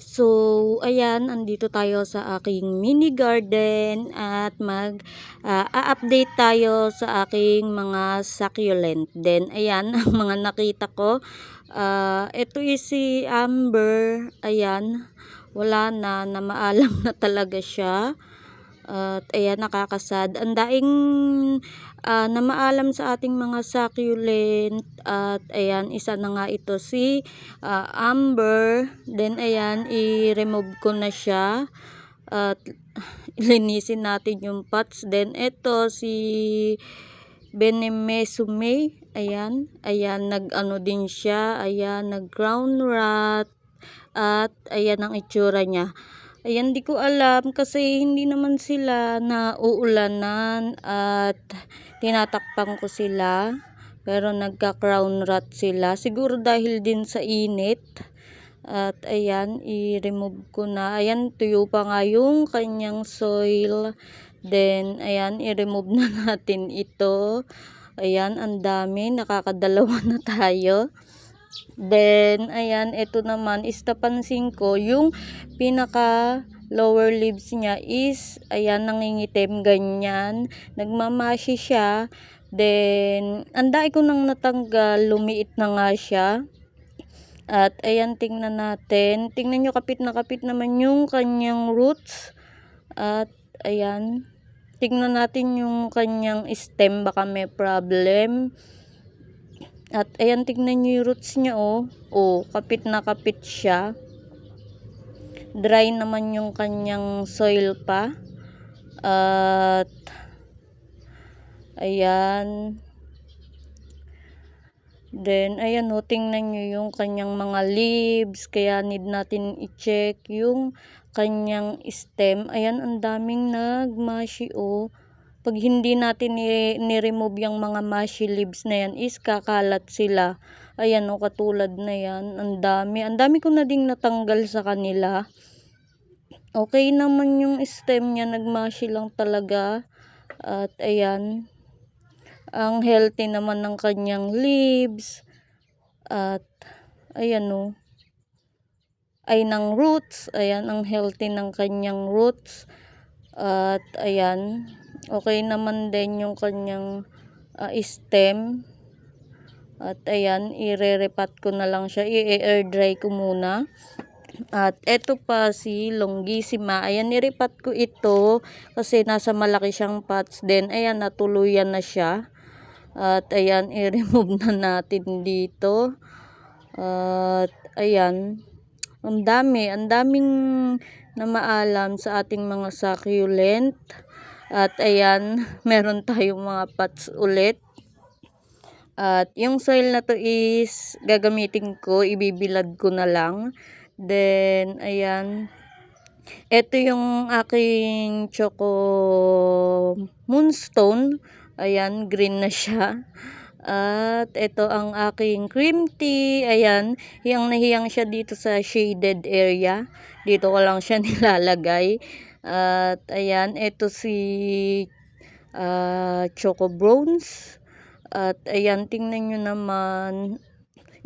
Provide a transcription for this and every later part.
So, ayan, andito tayo sa aking mini garden at a-update tayo sa aking mga succulent. Then, ayan, ang mga nakita ko. Ito is si Amber. Ayan, wala na, namaalam na talaga siya. At ayan, nakakasad. Ang daing namaalam sa ating mga succulent. At ayan, isa na nga ito si Amber. Then ayan, i-remove ko na siya. At linisin natin yung pots. Then ito si Benemesume. Ayan, ayan, nag-ano din siya. Ayan, nag-ground rot. At ayan ang itsura niya. Ayan, di ko alam kasi hindi naman sila nauulanan at tinatakpan ko sila. Pero nagka-crown rot sila. Siguro dahil din sa init. At ayan, i-remove ko na. Ayan, tuyo pa nga yung kanyang soil. Then, ayan, i-remove na natin ito. Ayan, ang dami. Nakakadalawa na tayo. Then, ayan, ito naman is napansin ko yung pinaka lower leaves niya is, ayan, nangingitim, ganyan. Nagmamashi siya. Then, anday ko nang natanggal, lumiit na nga siya. At, ayan, tingnan natin. Tingnan nyo, kapit na kapit naman yung kanyang roots. At, ayan, tingnan natin yung kanyang stem, baka may problem. At ayan, tignan nyo yung roots niya, oh. Oh, kapit na kapit siya. Dry naman yung kanyang soil pa. At ayan. Then ayan, oh, tingnan nyo yung kanyang mga leaves. Kaya need natin i-check yung kanyang stem. Ayan, ang daming nagmashi, oh. Pag hindi natin ni-remove yung mga mushy leaves na yan is kakalat sila. Ayan, o, katulad na yan. Ang dami. Ang dami ko na ding natanggal sa kanila. Okay naman yung stem niya. Nagmushy lang talaga. At ayan. Ang healthy naman ng kanyang leaves. At ayan, o. Ay, ng roots. Ayan, ang healthy ng kanyang roots. At ayan. Okay naman din yung kanyang stem. At ayan, i-re-repat ko na lang siya. I-air dry ko muna. At eto pa si Longissima. Ayan, nirepat ko ito kasi nasa malaki siyang pots. Then ayan, natuluyan na siya. At ayan, i-remove na natin dito. At ayan, ang daming na maalam sa ating mga succulent. At ayan, meron tayong mga pots ulit. At yung soil na to is gagamitin ko, ibibilad ko na lang. Then ayan, ito yung aking choco moonstone. Ayan, green na siya. At ito ang aking cream tea. Ayan, hiyang siya dito sa shaded area. Dito ko lang siya nilalagay. At ayan, ito si Choco Browns. At ayan, tingnan nyo naman.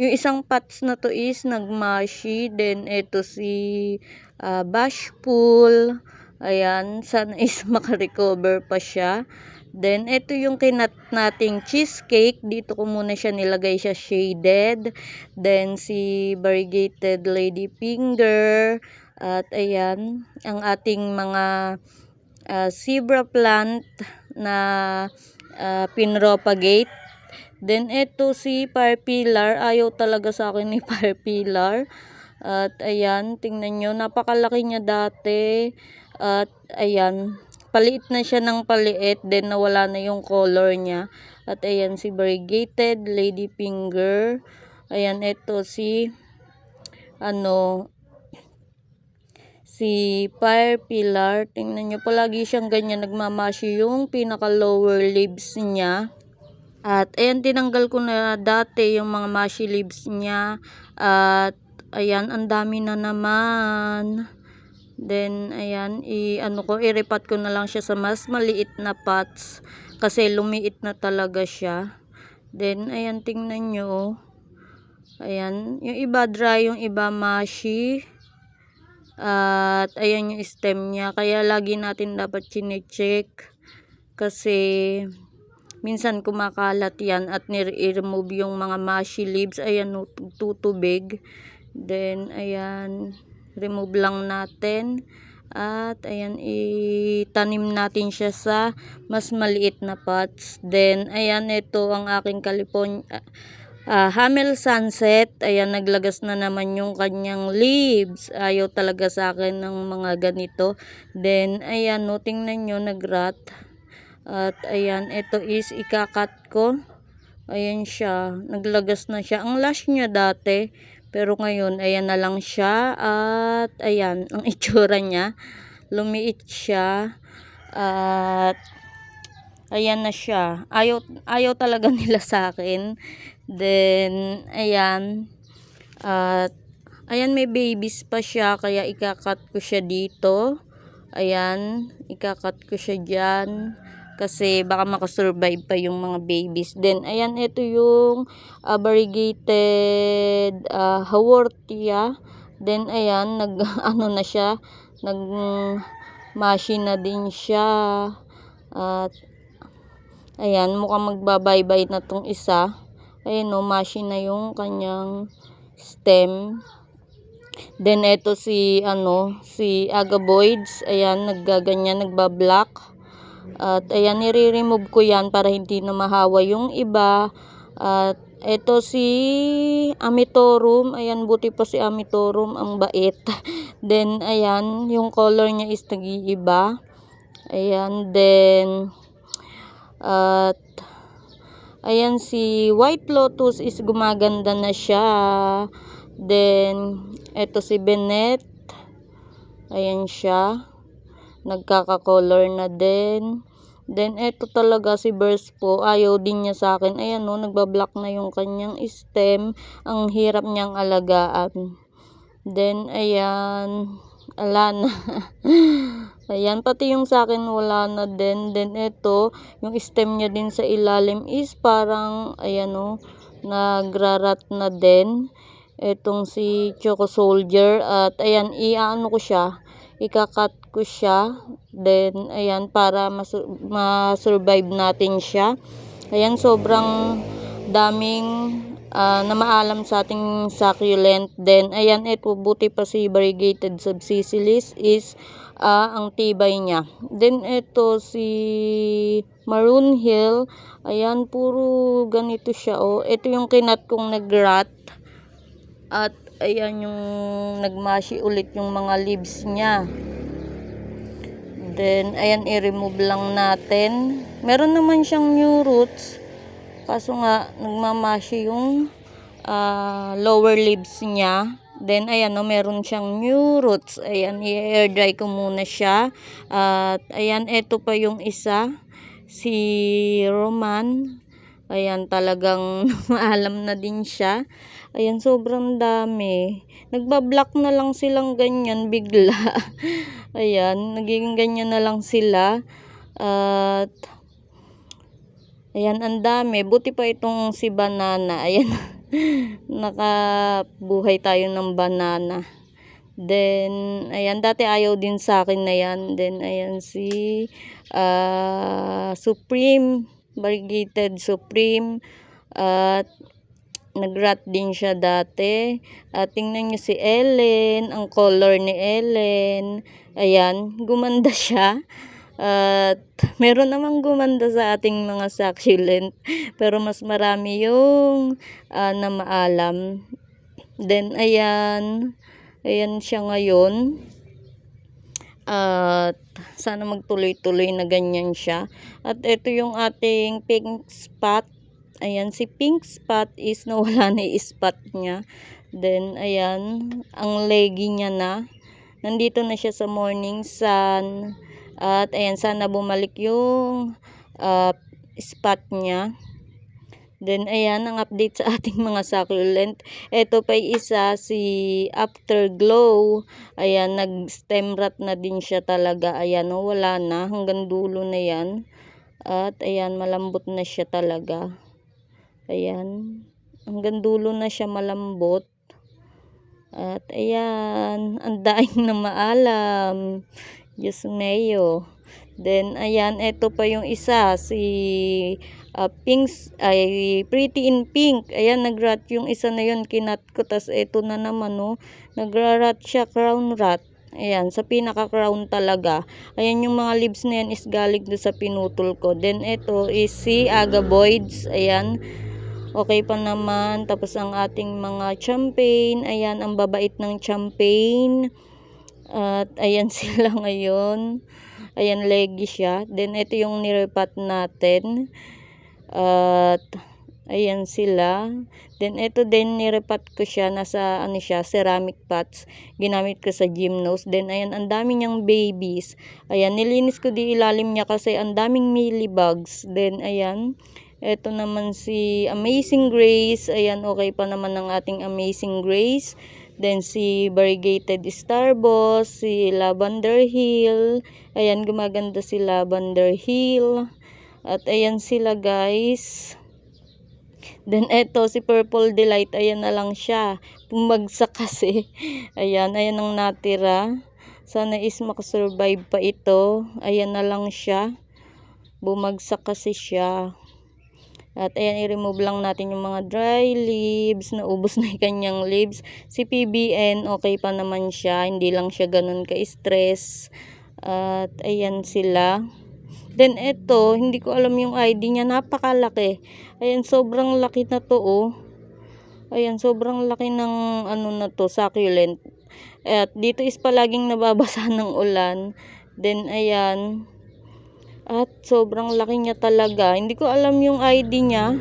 Yung isang pots na to is nagmashi. Then ito si Bashful. Ayan, sana is makarecover pa siya. Then ito yung kinat nating cheesecake. Dito ko muna siya nilagay siya shaded. Then si variegated lady finger. At ayan, ang ating mga zebra plant na pinropagate. Then ito si Firepillar. Ayaw talaga sa akin ni Firepillar. At ayan, tingnan nyo, napakalaki niya dati. At ayan, paliit na siya ng paliit. Then nawala na yung color niya. At ayan, si variegated lady finger. Ayan, ito si si Firepillar. Tingnan nyo, palagi siyang ganyan, nagmamashi yung pinaka lower leaves niya. At ayan, tinanggal ko na dati yung mga mushy leaves niya. At ayan, ang dami na naman. Then ayan, i-repat ko na lang siya sa mas maliit na pots kasi lumiit na talaga siya. Then ayan, tingnan nyo. Ayan, yung iba dry, yung iba mushy. At ayan yung stem niya. Kaya lagi natin dapat chine-check. Kasi minsan kumakalat yan at i-remove yung mga mushy leaves. Ayan, tutubig. Then, ayan, remove lang natin. At, ayan, itanim natin siya sa mas maliit na pots. Then, ayan, ito ang aking California Hamel Sunset. Ayan, naglagas na naman yung kanyang leaves. Ayaw talaga sa akin ng mga ganito. Then, ayan, no, tingnan nyo, nag-rot. At, ayan, ito is ikakat ko. Ayan siya, naglagas na siya. Ang lash niya dati, pero ngayon, ayan na lang siya. At, ayan, ang itsura niya. Lumiit siya. At, ayan na siya. Ayaw talaga nila sa akin. Then, ayan. At, ayan, may babies pa siya. Kaya, ikakat ko siya dito. Ayan, ikakat ko siya dyan. Kasi baka makasurvive pa yung mga babies. Then, ayan, ito yung variegated haworthia. Then, ayan, ano na siya, mashi na din siya. At, ayan, mukhang magbabaybay na tong isa. Ayan, no, mashi na yung kanyang stem. Then, ito si agaboids. Ayan, naggaganyan, nagbablock. At ayan, nire-remove ko yan para hindi na mahawa yung iba. At ito si Amitorum. Ayan, buti pa si Amitorum, ang bait. Then, ayan, yung color niya is nag-iiba. Ayan, then, at, ayan, si White Lotus is gumaganda na siya. Then, ito si Bennett. Ayan siya. Nagkaka-color na din. Then, ito talaga si Burst po. Ayaw din niya sa akin. Ayan, no, nagbablock na yung kanyang stem. Ang hirap niyang alagaan. Then, ayan. Ala na. Ayan, pati yung sa akin wala na din. Then, ito, yung stem niya din sa ilalim is parang, ayan, no, nagrarat na din. Itong si Choco Soldier. At, ayan, iaano ko siya. Ikakat ko siya. Then, ayan, para ma-survive natin siya. Ayan, sobrang daming na maalam sa ating succulent. Then, ayan, ito, buti pa si variegated subsicilis is ang tibay niya. Then, ito si Maroon Hill. Ayan, puro ganito siya. Oh. Ito yung kinat kong nag-rot. At, ayan yung nagmashi ulit yung mga leaves niya. Then, ayan, i-remove lang natin. Meron naman siyang new roots. Kaso nga, nagmamashi yung lower leaves niya. Then, ayan, no, meron siyang new roots. Ayan, i-air dry ko muna siya. At, ayan, ito pa yung isa. Si Roman. Ayan, talagang maalam na din siya. Ayan, sobrang dami. Nagbablock na lang silang ganyan bigla. Ayan, nagiging ganyan na lang sila. At, ayan, ang dami. Buti pa itong si banana. Ayan, nakabuhay tayo ng banana. Then, ayan, dati ayaw din sa akin na yan. Then, ayan, si Supreme, variegated Supreme. At, nag-rot din siya dati. At tingnan nyo si Ellen, ang color ni Ellen. Ayan, gumanda siya. At meron namang gumanda sa ating mga succulent. Pero mas marami yung na maalam. Then, ayan. Ayan siya ngayon. At sana magtuloy-tuloy na ganyan siya. At ito yung ating pink spot. Ayan, si pink spot is nawala na yung spot niya. Then, ayan, ang leggy niya na. Nandito na siya sa morning sun. At, ayan, sana bumalik yung spot niya. Then, ayan, ang update sa ating mga succulent. Ito pa isa, si Afterglow. Ayan, nag-stem rot na din siya talaga. Ayan, oh, wala na. Hanggang dulo na yan. At, ayan, malambot na siya talaga. Ayan. Hanggang dulo na siya malambot. At ayan, ang daing na maalam. Diyos mayo. Then ayan, ito pa yung isa, si Pretty in Pink. Ayan, nagrat yung isa na yun, kinat ko. Tas ito na naman, oh, nagrarat siya, crown rat. Ayan, sa pinaka-crown talaga. Ayan, yung mga leaves na yan is galing doon sa pinutol ko. Then ito is si Agaboids. Ayan, okay pa naman. Tapos ang ating mga champagne. Ayan, ang babait ng champagne. At ayan sila ngayon. Ayan, leggy siya. Then ito yung nirepat natin. At ayan sila. Then ito din nirepat ko siya, nasa ano siya, ceramic pots. Ginamit ko sa gymnos. Then ayan, ang dami niyang babies. Ayan, nilinis ko di ilalim niya kasi ang daming mealybugs. Then ayan, ito naman si Amazing Grace. Ayan, okay pa naman ang ating Amazing Grace. Then si Variegated Starboss, si Lavender Hill. Ayan, gumaganda si Lavender Hill. At ayan sila, guys. Then eto si Purple Delight, ayan na lang siya. Bumagsak kasi. Ayan ang natira. Sana is makasurvive pa ito. Ayan na lang siya. Bumagsak kasi siya. At ayan, i-remove lang natin yung mga dry leaves. Naubos na yung kanyang leaves. Si PBN, okay pa naman siya. Hindi lang siya ganun ka-stress. At ayan sila. Then ito, hindi ko alam yung ID niya. Napakalaki. Ayan, sobrang laki na to, oh. Ayan, sobrang laki ng ano na to, succulent. At dito is palaging nababasa ng ulan. Then ayan. At sobrang laki niya talaga. Hindi ko alam yung ID niya.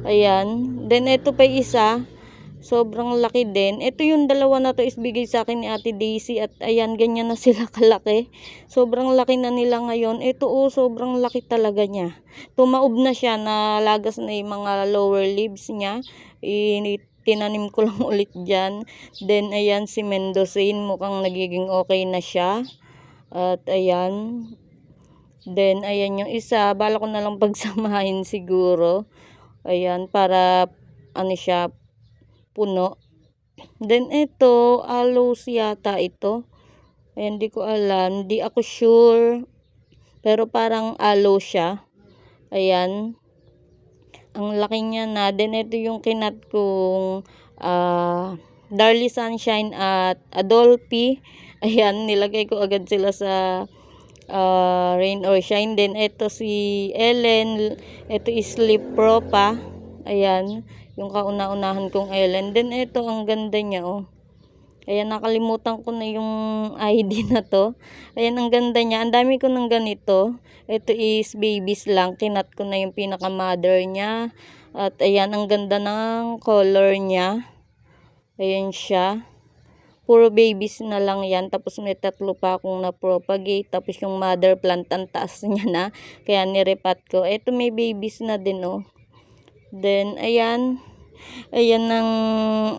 Ayan. Then ito pa isa. Sobrang laki din. Ito yung dalawa na to is bigay sa akin ni Ate Daisy. At ayan, ganyan na sila kalaki. Sobrang laki na nila ngayon. Ito, oh, sobrang laki talaga niya. Tumaob na siya. Nalagas na yung mga lower leaves niya. Tinanim ko lang ulit dyan. Then ayan, si Mendocine. Mukhang nagiging okay na siya. At ayan. Then ayan yung isa. Bala ko na lang pagsamahin siguro. Ayan, para ano siya, puno. Then ito, aloes yata ito. Ayan, di ko alam. Di ako sure. Pero parang aloe siya. Ayan. Ang laki niya na. Then ito yung kinat kong Darly Sunshine at Adolphi. Ayan, nilagay ko agad sila sa Rain or Shine. Then ito si Ellen. Ito is Sleep Pro pa. Ayan, yung kauna-unahan kong Ellen. Then ito, ang ganda niya, oh. Ayan, nakalimutan ko na yung ID na to. Ayan, ang ganda niya. Ang dami ko ng ganito. Ito is babies lang. Kinat ko na yung pinaka-mother niya. At ayan, ang ganda ng color niya. Ayan siya. Puro babies na lang yan. Tapos may tatlo pa akong na-propagate. Tapos yung mother plant, ang taas niya na. Kaya nirepat ko. Ito may babies na din, oh. Then, ayan. Ayan ang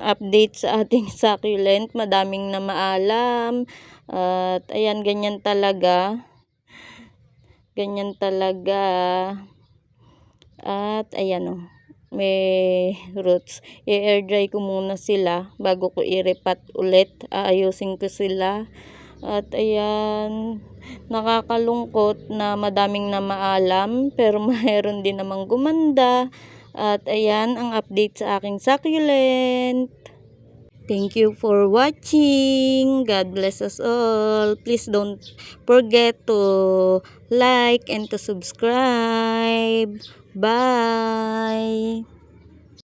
update sa ating succulent. Madaming na maalam. At ayan, ganyan talaga. Ganyan talaga. At ayan, oh, may roots. I-air dry ko muna sila bago ko i-repat ulit. Aayusin ko sila. At ayan, nakakalungkot na madaming na maalam, pero mayroon din namang gumanda. At ayan ang update sa aking succulent. Thank you for watching. God bless us all. Please don't forget to like and to subscribe. Bye.